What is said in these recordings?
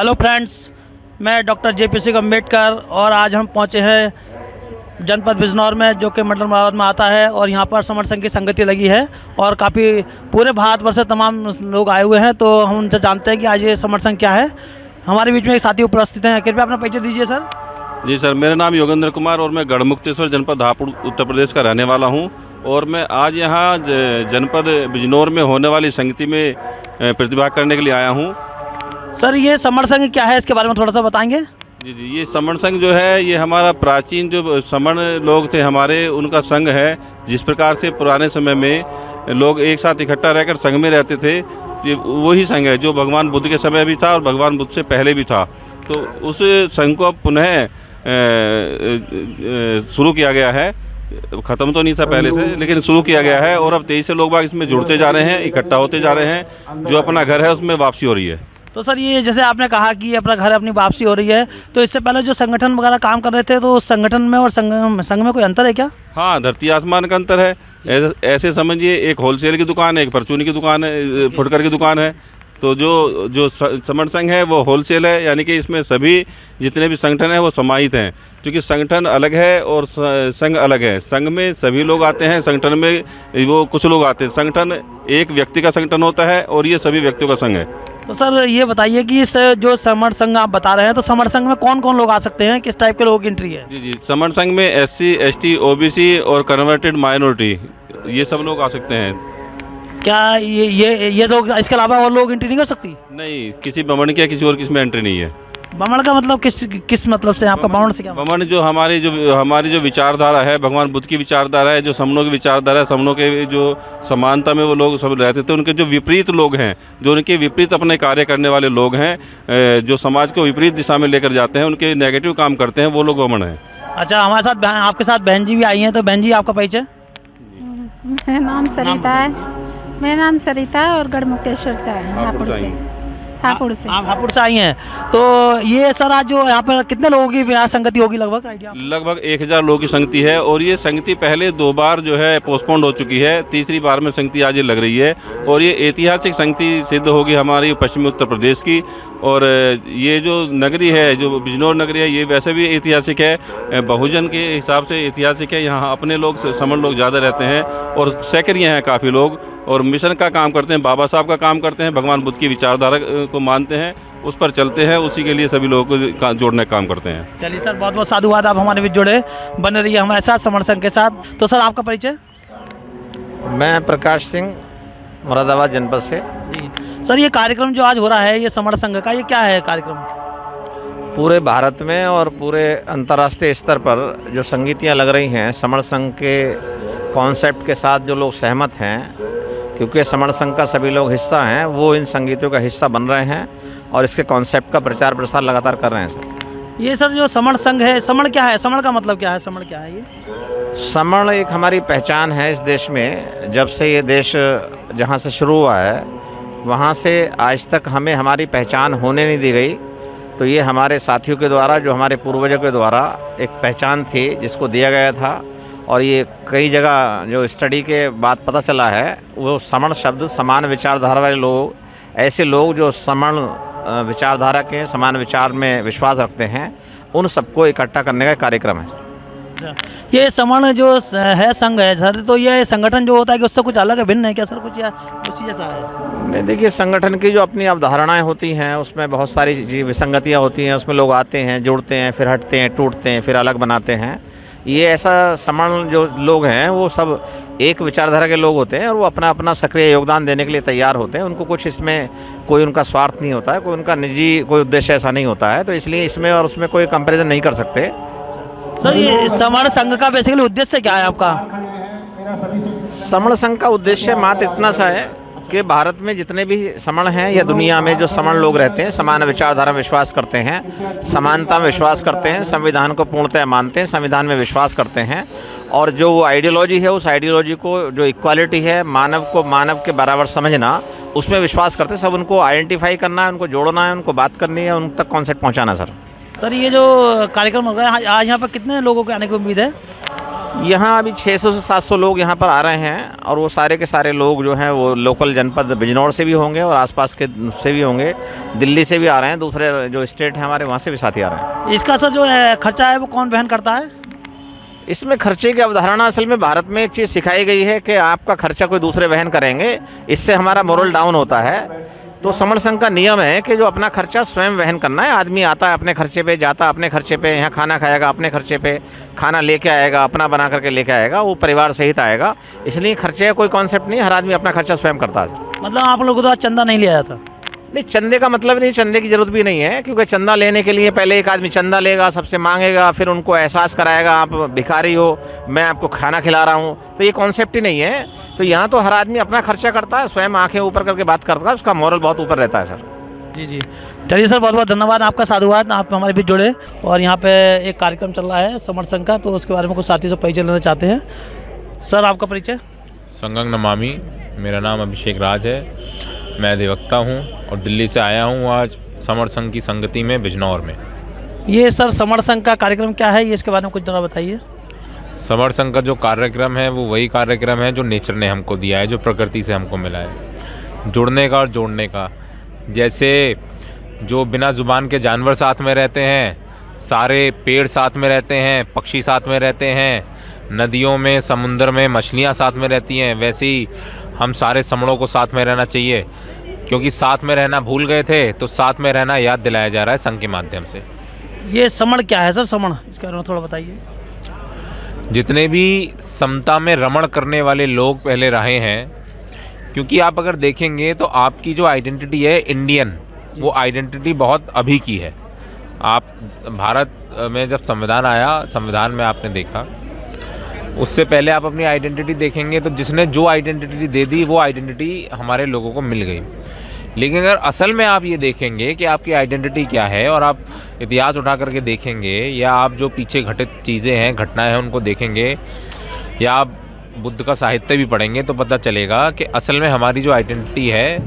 Hello friends, मैं doctor JP Ambedkar और आज हम पहुंचे हैं जनपद बिजनौर में, जो कि मंडल मुरादाबाद में आता है। और यहां पर समर संघ की संगति लगी है और काफ़ी पूरे भारतवर्ष से तमाम लोग आए हुए हैं। तो हम उनसे जानते हैं कि आज ये समर संघ क्या है। हमारे बीच में एक साथी उपस्थित हैं, कृपया अपना परिचय दीजिए सर। जी सर, मेरा नाम योगेंद्र कुमार और मैं गढ़मुक्तेश्वर जनपद हापुड़ उत्तर प्रदेश का रहने वाला हूं। और मैं आज यहां जनपद बिजनौर में होने वाली संगति में प्रतिभाग करने के लिए आया हूं। सर, ये समर संघ क्या है, इसके बारे में थोड़ा सा बताएंगे? जी, ये समण संघ जो है, ये हमारा प्राचीन जो समण लोग थे हमारे, उनका संघ है। जिस प्रकार से पुराने समय में लोग एक साथ इकट्ठा रहकर संघ में रहते थे, ये वही संघ है जो भगवान बुद्ध के समय भी था और भगवान बुद्ध से पहले भी था। तो उस संघ को अब पुनः शुरू किया गया है। ख़त्म तो नहीं था पहले से, लेकिन शुरू किया गया है। और अब तेजी से लोग बाग इसमें जुड़ते जा रहे हैं, इकट्ठा होते जा रहे हैं। जो अपना घर है उसमें वापसी हो रही है। तो सर, ये जैसे आपने कहा कि अपना घर अपनी वापसी हो रही है, तो इससे पहले जो संगठन वगैरह काम कर रहे थे, तो उस संगठन में और संघ में कोई अंतर है क्या? हाँ, धरती आसमान का अंतर है। ऐसे समझिए, एक होलसेल की दुकान है, एक परचूनी की दुकान है, फुटकर की दुकान है। तो जो समण संघ है वो होलसेल है, यानी कि इसमें सभी जितने भी संगठन हैं वो समाहित हैं। क्योंकि संगठन अलग है और संघ अलग है। संघ में सभी लोग आते हैं, संगठन में वो कुछ लोग आते हैं। संगठन एक व्यक्ति का संगठन होता है और ये सभी व्यक्तियों का संघ है। तो सर, ये बताइए कि इस जो समर संघ आप बता रहे हैं, तो समर संघ में कौन कौन लोग आ सकते हैं, किस टाइप के लोगों की एंट्री है? जी, समण संघ में SC, ST, OBC और कन्वर्टेड माइनॉरिटी, ये सब लोग आ सकते हैं। क्या ये लोग, इसके अलावा और लोग एंट्री नहीं कर सकती? नहीं, किसी बमन की या किसी और किसमें एंट्री नहीं है। बमण का मतलब किस मतलब से? आपका बमण से क्या मतलब? बमन जो हमारी जो विचारधारा है, भगवान बुद्ध की विचारधारा है, जो समनों की विचारधारा है, समनों के जो समानता में वो लोग सब रहते थे, उनके जो विपरीत लोग हैं, जो उनके विपरीत अपने कार्य करने वाले लोग हैं, जो समाज को विपरीत दिशा में लेकर जाते हैं, उनके नेगेटिव काम करते हैं, वो लोग बमन हैं। अच्छा, हमारे साथ आपके साथ बहन जी भी आई हैं, तो बहन जी आपका परिचय? मेरा नाम सरिता है। मेरा नाम सरिता है और गढ़मुक्तेश्वर से है, हापुड़ से। हापुड़ से। आप हापुड़ से आई हैं। तो ये सर, आज जो यहाँ पर कितने लोगों की यहाँ संगति होगी लगभग, आइडिया? लगभग 1000 लोगों की संगति है। और ये संगति पहले 2 बार जो है पोस्टपोन्ड हो चुकी है, तीसरी बार में संगति आज ये लग रही है। और ये ऐतिहासिक संगति सिद्ध होगी हमारी पश्चिमी उत्तर प्रदेश की। और ये जो नगरी है, जो बिजनौर नगरी है, ये वैसे भी ऐतिहासिक है, बहुजन के हिसाब से ऐतिहासिक है। यहाँ अपने लोग, समण लोग ज़्यादा रहते हैं और सैकड़ियाँ हैं काफ़ी लोग, और मिशन का काम करते हैं, बाबा साहब का काम करते हैं, भगवान बुद्ध की विचारधारा को मानते हैं, उस पर चलते हैं, उसी के लिए सभी लोगों को जोड़ने का काम करते हैं। चलिए सर, बहुत बहुत साधुवाद, आप हमारे बीच जुड़े, बने रहिए हमारे साथ समर संघ के साथ। तो सर, आपका परिचय? मैं प्रकाश सिंह, मुरादाबाद जनपद से। जी सर, ये कार्यक्रम जो आज हो रहा है, ये समर संघ का, ये क्या है कार्यक्रम? पूरे भारत में और पूरे अंतर्राष्ट्रीय स्तर पर जो संगीतियाँ लग रही हैं, समण संघ के कॉन्सेप्ट के साथ जो लोग सहमत हैं, क्योंकि समण संघ का सभी लोग हिस्सा हैं, वो इन संगीतों का हिस्सा बन रहे हैं और इसके कॉन्सेप्ट का प्रचार प्रसार लगातार कर रहे हैं सर। ये सर जो समण संघ है, समण क्या है? समण का मतलब क्या है? समण क्या है ये? समण एक हमारी पहचान है इस देश में। जब से ये देश जहाँ से शुरू हुआ है, वहाँ से आज तक हमें हमारी पहचान होने नहीं दी गई। तो ये हमारे साथियों के द्वारा, जो हमारे पूर्वजों के द्वारा एक पहचान थी, जिसको दिया गया था। और ये कई जगह जो स्टडी के बाद पता चला है, वो समण शब्द समान विचारधारा वाले लोग, ऐसे लोग जो समण विचारधारा के, समान विचार में विश्वास रखते हैं, उन सबको इकट्ठा करने का कार्यक्रम है सर। ये समण जो है संघ है सर, तो ये संगठन जो होता है कि उससे कुछ अलग है, भिन्न है क्या सर कुछ, या उसी जैसा है? नहीं, देखिए, संगठन की जो अपनी अवधारणाएं होती हैं, उसमें बहुत सारी विसंगतियाँ होती हैं। उसमें लोग आते हैं, जुड़ते हैं, फिर हटते हैं, टूटते हैं, फिर अलग बनाते हैं। ये ऐसा समण जो लोग हैं, वो सब एक विचारधारा के लोग होते हैं और वो अपना अपना सक्रिय योगदान देने के लिए तैयार होते हैं। उनको कुछ इसमें कोई उनका स्वार्थ नहीं होता है, कोई उनका निजी कोई उद्देश्य ऐसा नहीं होता है। तो इसलिए इसमें और उसमें कोई कंपैरिजन नहीं कर सकते सर। ये समण संघ का बेसिकली उद्देश्य क्या है आपका? समण संघ का उद्देश्य मात्र इतना सा है कि भारत में जितने भी समण हैं या दुनिया में जो समण लोग रहते हैं, समान विचारधारा में विश्वास करते हैं, समानता में विश्वास करते हैं, संविधान को पूर्णतः मानते हैं, संविधान में विश्वास करते हैं। और जो वो आइडियोलॉजी है, उस आइडियोलॉजी को, जो इक्वालिटी है, मानव को मानव के बराबर समझना, उसमें विश्वास करते हैं। सब उनको आइडेंटिफाई करना है, उनको जोड़ना है, उनको बात करनी है, उन तक कॉन्सेप्ट पहुँचाना सर। सर, ये जो कार्यक्रम हो रहा है आज, यहाँ पर कितने लोगों के आने की उम्मीद है? यहाँ अभी 600 से 700 लोग यहाँ पर आ रहे हैं और वो सारे के सारे लोग जो हैं वो लोकल जनपद बिजनौर से भी होंगे और आसपास के से भी होंगे, दिल्ली से भी आ रहे हैं, दूसरे जो स्टेट हैं हमारे वहाँ से भी साथी आ रहे हैं। इसका सर जो है खर्चा है वो कौन वहन करता है? इसमें खर्चे की अवधारणा असल में भारत में एक चीज़ सिखाई गई है कि आपका खर्चा कोई दूसरे वहन करेंगे, इससे हमारा मोरल डाउन होता है। तो समर संघ का नियम है कि जो अपना खर्चा स्वयं वहन करना है। आदमी आता है अपने खर्चे पे, जाता अपने खर्चे पे, यहाँ खाना खाएगा अपने खर्चे पे, खाना लेके आएगा, अपना बना करके लेके आएगा, वो परिवार सहित आएगा। इसलिए खर्चे का कोई कॉन्सेप्ट नहीं, हर आदमी अपना खर्चा स्वयं करता है। मतलब आप लोगों को तो चंदा नहीं लिया जाता? नहीं, चंदे का मतलब नहीं, चंदे की ज़रूरत भी नहीं है, क्योंकि चंदा लेने के लिए पहले एक आदमी चंदा लेगा, सबसे मांगेगा, फिर उनको एहसास कराएगा आप भिखारी हो, मैं आपको खाना खिला रहा हूँ, तो ये कॉन्सेप्ट ही नहीं है। तो यहाँ तो हर आदमी अपना खर्चा करता है, स्वयं आंखें ऊपर करके बात करता है, उसका मोरल बहुत ऊपर रहता है सर। जी जी, चलिए सर, बहुत बहुत धन्यवाद आपका, साधुवाद, आप हमारे बीच जुड़े। और यहाँ पे एक कार्यक्रम चल रहा है समर संघ का, तो उसके बारे में कुछ साथी से परिचय लेना चाहते हैं। सर आपका परिचय? संगंग नमामि, मेरा नाम अभिषेक राज है, मैं अधिवक्ता हूँ और दिल्ली से आया हूँ आज समर संघ की संगति में बिजनौर में। ये सर समर संघ का कार्यक्रम क्या है, ये इसके बारे में कुछ जरा बताइए। समर संघ का जो कार्यक्रम है वो वही कार्यक्रम है जो नेचर ने हमको दिया है, जो प्रकृति से हमको मिला है, जुड़ने का और जोड़ने का। जैसे जो बिना ज़ुबान के जानवर साथ में रहते हैं, सारे पेड़ साथ में रहते हैं, पक्षी साथ में रहते हैं, नदियों में समुद्र में मछलियाँ साथ में रहती हैं, वैसे ही हम सारे समणों को साथ में रहना चाहिए, क्योंकि साथ में रहना भूल गए थे, तो साथ में रहना याद दिलाया जा रहा है संघ के माध्यम से। ये समण क्या है सर, समण इसके बारे में थोड़ा बताइए। जितने भी समता में रमण करने वाले लोग पहले रहे हैं, क्योंकि आप अगर देखेंगे तो आपकी जो आइडेंटिटी है इंडियन, वो आइडेंटिटी बहुत अभी की है। आप भारत में जब संविधान आया, संविधान में आपने देखा, उससे पहले आप अपनी आइडेंटिटी देखेंगे तो जिसने जो आइडेंटिटी दे दी वो आइडेंटिटी हमारे लोगों को मिल गई। लेकिन अगर असल में आप ये देखेंगे कि आपकी आइडेंटिटी क्या है और आप इतिहास उठा करके देखेंगे, या आप जो पीछे घटित चीज़ें हैं, घटनाएं हैं, उनको देखेंगे, या आप बुद्ध का साहित्य भी पढ़ेंगे, तो पता चलेगा कि असल में हमारी जो आइडेंटिटी है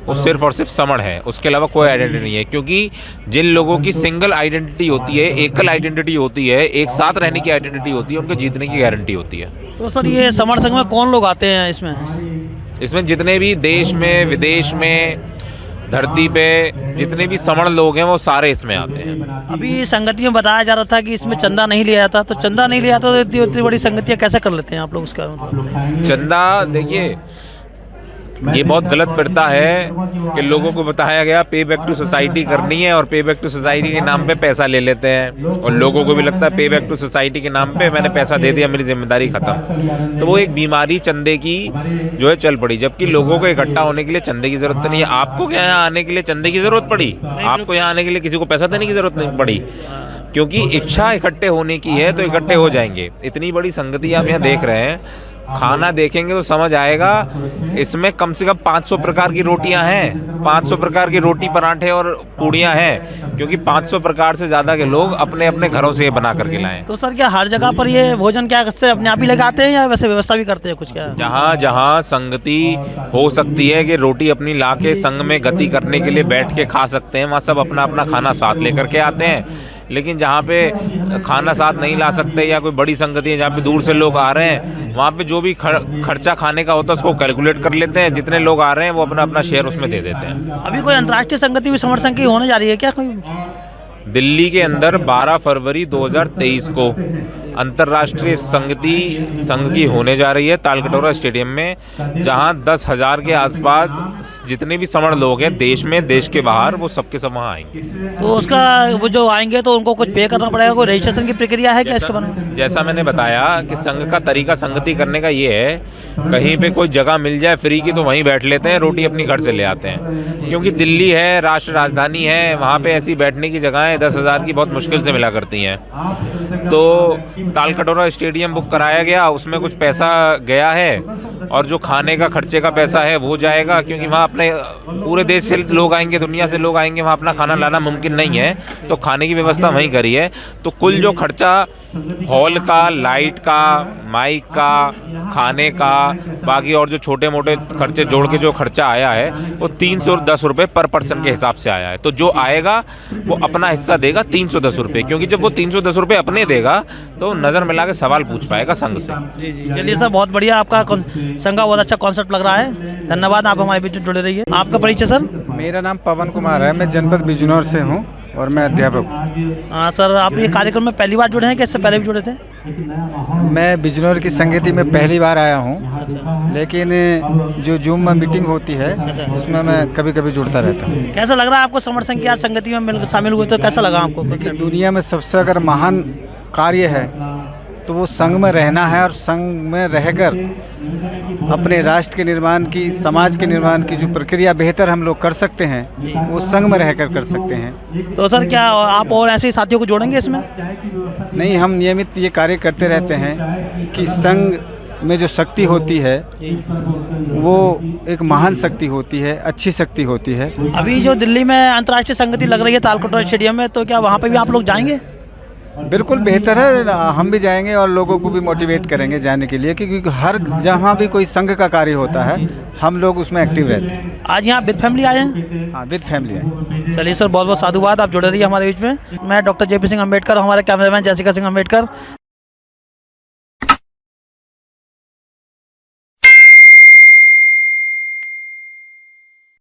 वो सिर्फ़ और सिर्फ समण है, उसके अलावा कोई आइडेंटिटी नहीं है। क्योंकि जिन लोगों की सिंगल आइडेंटिटी होती है, एकल आइडेंटिटी होती है, एक साथ रहने की आइडेंटिटी होती है, उनके जीतने की गारंटी होती है। तो सर ये समर संघ में कौन लोग आते हैं इसमें? इसमें जितने भी देश में, विदेश में, धरती पे जितने भी समण लोग हैं वो सारे इसमें आते हैं। अभी संगति में बताया जा रहा था कि इसमें चंदा नहीं लिया जाता, तो चंदा नहीं लिया तो इतनी बड़ी संगतियाँ कैसे कर लेते हैं आप लोग उसका? चंदा, देखिए ये बहुत गलत प्रथा है कि लोगों को बताया गया पे बैक टू सोसाइटी करनी है और पे बैक टू सोसाइटी के नाम पे पैसा ले लेते हैं, और लोगों को भी लगता है पे बैक टू सोसाइटी के नाम पे मैंने पैसा दे दिया, मेरी जिम्मेदारी खत्म। तो वो एक बीमारी चंदे की जो है चल पड़ी, जबकि लोगों को इकट्ठा होने के लिए चंदे की जरूरत नहीं है। आपको क्या यहाँ आने के लिए चंदे की जरूरत पड़ी? आपको यहाँ आने के लिए किसी को पैसा देने की जरूरत नहीं पड़ी, क्योंकि इच्छा इकट्ठे होने की है तो इकट्ठे हो जाएंगे। इतनी बड़ी संगति आप यहाँ देख रहे हैं, खाना देखेंगे तो समझ आएगा, इसमें कम से कम 500 प्रकार की रोटियां हैं, 500 प्रकार की रोटी, पराठे और पूड़ियां हैं, क्योंकि 500 प्रकार से ज़्यादा के लोग अपने अपने घरों से ये बना करके लाएं। तो सर क्या हर जगह पर ये भोजन क्या से अपने आप ही लगाते हैं या वैसे व्यवस्था भी करते हैं कुछ? क्या जहाँ जहाँ संगति हो सकती है कि रोटी अपनी ला के संग में गति करने के लिए बैठ के खा सकते हैं, वहाँ सब अपना अपना खाना साथ लेकर के आते हैं। लेकिन जहाँ पे खाना साथ नहीं ला सकते या कोई बड़ी संगति है जहाँ पे दूर से लोग आ रहे हैं, वहाँ पे जो भी खर्चा खाने का होता है उसको कैलकुलेट कर लेते हैं, जितने लोग आ रहे हैं वो अपना अपना शेयर उसमें दे देते हैं। अभी कोई अंतर्राष्ट्रीय संगति भी समर संघ की होने जा रही है क्या कोई? दिल्ली के अंदर 12 फरवरी 2023 को अंतर्राष्ट्रीय संगति संघ की होने जा रही है तालकटोरा स्टेडियम में, जहां 10,000 के आसपास जितने भी समण लोग हैं देश में, देश के बाहर, वो सबके सब वहाँ आएंगे। तो उसका वो जो आएंगे तो उनको कुछ पे करना पड़ेगा? कोई रजिस्ट्रेशन की प्रक्रिया है क्या इसके बारे में? जैसा मैंने बताया कि संघ का तरीका संगति करने का ये है, कहीं पे कोई जगह मिल जाए फ्री की तो वहीं बैठ लेते हैं, रोटी अपनी घर से ले आते हैं, क्योंकि दिल्ली है, राष्ट्र राजधानी है, वहाँ पे ऐसी बैठने की जगहें 10,000 की बहुत मुश्किल से मिला करती हैं। तो तालकटोरा स्टेडियम बुक कराया गया, उसमें कुछ पैसा गया है और जो खाने का खर्चे का पैसा है वो जाएगा, क्योंकि वहाँ अपने पूरे देश से लोग आएंगे, दुनिया से लोग आएंगे, वहाँ अपना खाना लाना मुमकिन नहीं है, तो खाने की व्यवस्था वहीं करी है। तो कुल जो खर्चा हॉल का, लाइट का, माइक का, खाने का, बाकी और जो छोटे मोटे खर्चे जोड़ के जो खर्चा आया है वो 310 रुपये पर पर्सन के हिसाब से आया है। तो जो आएगा वो अपना हिस्सा देगा 310 रुपये, क्योंकि जब वो 310 रुपये अपने देगा तो नज़र मिला के सवाल पूछ पाएगा संघ से। जी जी, चलिए सर, बहुत बढ़िया, आपका संघ का बहुत अच्छा कॉन्सेप्ट लग रहा है। धन्यवाद, आप हमारे बीच में जुड़े रहिए। आपका परिचय सर? मेरा नाम पवन कुमार है, मैं जनपद बिजनौर से हूँ और मैं अध्यापक हूँ। हाँ सर, आप ये कार्यक्रम में पहली बार जुड़े हैं कि इससे पहले भी जुड़े थे? मैं बिजनौर की संगति में पहली बार आया हूँ, लेकिन जो जूम में मीटिंग होती है उसमें मैं कभी कभी जुड़ता रहता हूँ। कैसा लग रहा है आपको समर संघ की आज संगति में मिलकर शामिल हुए तो कैसा लगा आपको? देखिए, दुनिया में सबसे अगर महान कार्य है तो वो संघ में रहना है, और संघ में रहकर अपने राष्ट्र के निर्माण की, समाज के निर्माण की जो प्रक्रिया बेहतर हम लोग कर सकते हैं वो संघ में रहकर कर सकते हैं। तो सर, क्या आप और ऐसे ही साथियों को जोड़ेंगे इसमें? नहीं, हम नियमित ये कार्य करते रहते हैं कि संघ में जो शक्ति होती है वो एक महान शक्ति होती है, अच्छी शक्ति होती है। अभी जो दिल्ली में अंतर्राष्ट्रीय संगति लग रही है तालकटोरा स्टेडियम में, तो क्या वहाँ पे भी आप लोग जाएंगे? बिल्कुल बेहतर है, हम भी जाएंगे और लोगों को भी मोटिवेट करेंगे जाने के लिए, क्योंकि हर जहाँ भी कोई संघ का कार्य होता है हम लोग उसमें एक्टिव रहते हैं। आज यहाँ विद फैमिली आए हैं? हाँ, विद फैमिली है। चलिए सर, बहुत बहुत साधुवाद, आप जुड़े रहिए हमारे बीच में। मैं डॉक्टर JP सिंह अम्बेडकर, हमारे कैमरामैन जैसिका सिंह अम्बेडकर।